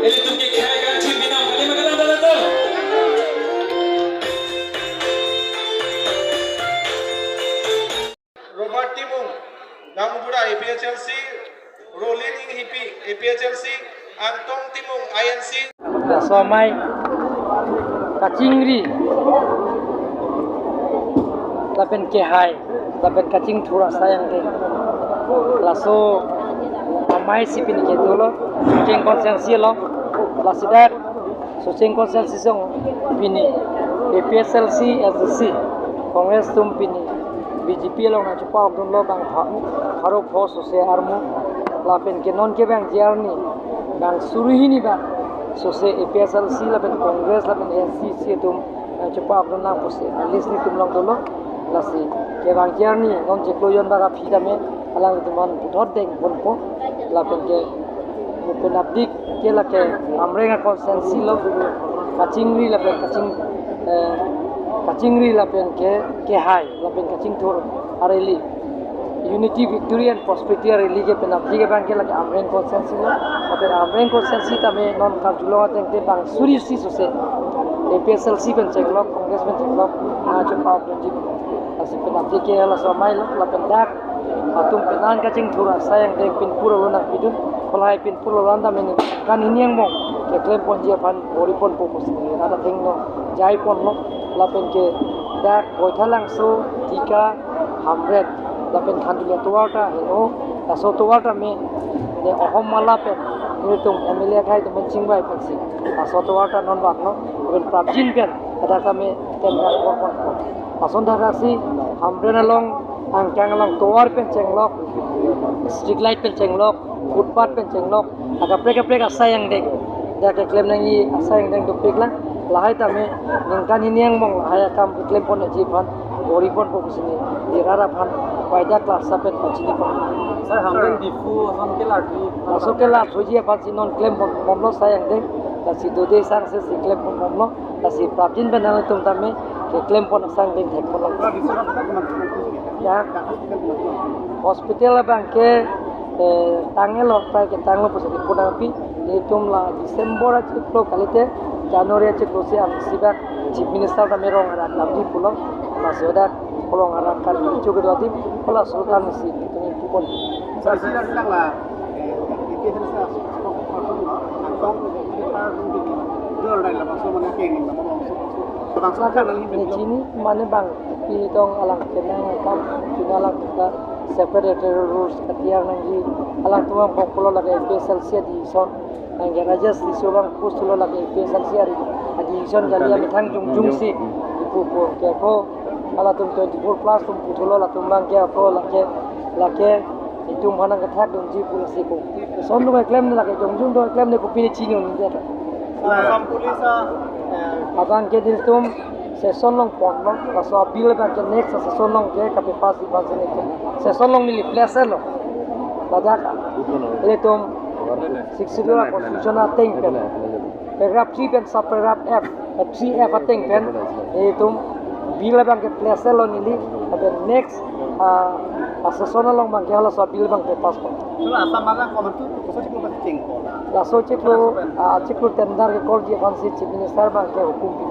Ele tu ke kaya gan chin binam kali magalang dalato. Robert Timung, Namgura APHLC, Rolling Hippy APHLC, Antong Timung INC. Somai kacingri lapen ke hai lapen kacing thura sayang deh laso amai sipin ke dolo ceng konsensi lo lasidak so ceng konsensi song pini APSLC SC Kongres tum pini BJP lo na chupa dun lo bang haro phos se armu lapen ke non ke bang jarni bang suruhi ni bang so se APSLC lapen Kongres lapen NCC tum chupa dun na pose list ni tum long dolo lasi ke bang jarni non je kloyon baga phida me alang tuman budhot deng bonpo lapen ke mupin abdik ke lake amrenga konsensi lo kacingri lapen kacingri lapen ke hai lapen kacing thur areli unity victory and prosperity areli ke penabdi ke bang ke lake amreng konsensi lo lapen amreng konsensi tame non karjulo teng te bang suri si sose APSLC pen ceklok Kongres pen ceklok ajo pau penjip asi penabdi ke la somai lo lapen dak atum penan kacing thura sayang deng pin pura lo nak bidun kolai pin pura lo anda men kan ini yang mo ke klem ponjia pan oripon popos ni ada thengno jai pon lo lapen ke dak boithalang so tika hamret lapen khandule tuwarta helo taso tuwarta me ne ohom mala pen ini tum MLA khai to menching bai pansi taso tuwarta non bak no ben prabjin pen ada kami tenda korpon tason dhagasi hamren along angkang along tuwar pen cenglok street light pen cenglok footpath pen cenglok aga prek asayang dek dak klem nangi asayang dek dupik lang lahai tame ningkan ini yang mong lahai kam klem pon jipan goripon po kusini dirara phan paida class sapen pachini pon sir hamren difu hon ke larti aso ke la thoji pan sinon klem pon momlo sayang dek lasi dode sang se klem pon momlo lasi prabjin benang tum tame ke klem pon sang dek thek pon ya hospital bangke tangel lokpai ke tanglo posati punapi ditum la Desember achiklo kalite January achiklo se am sibak chief minister ta merong ara labdi pulo la soda polong ara kal chuke dati pola sultan si tumi pupon sir sila silang la APSLC antong kita dol dai la bangso mana ke ni bangso kan ali ben sini mane bang pi tong alang kenang kam alang kita separate rules katiar nangi alang tuang pokpolo lagi APSLC di son nangi rajas di sobang pustulo lagi APSLC di son galia mitang jung si ipu ke ko ala tum 24 plus tum putulo la tum bang ke ko lake itu mana ketak dong ji polisi ko son do claim lagi jung do claim ne ko pini chini ni dia asam polisa abang ke dil tum session long pon long kaso appeal ba ke next session long ke kape pasi ne ke session long ni place lo badaka ele tum 62 constitution ateng pen paragraph 3 pen sub paragraph F 3F ateng pen ele tum bill bang ke place lo ni li abe next session long bang ke hala so bill bang ke pass sila asam mala ko tu so ciklo ba ceng ko la so ciklo tender ke kol ji fan si chief minister bang ke hukum pi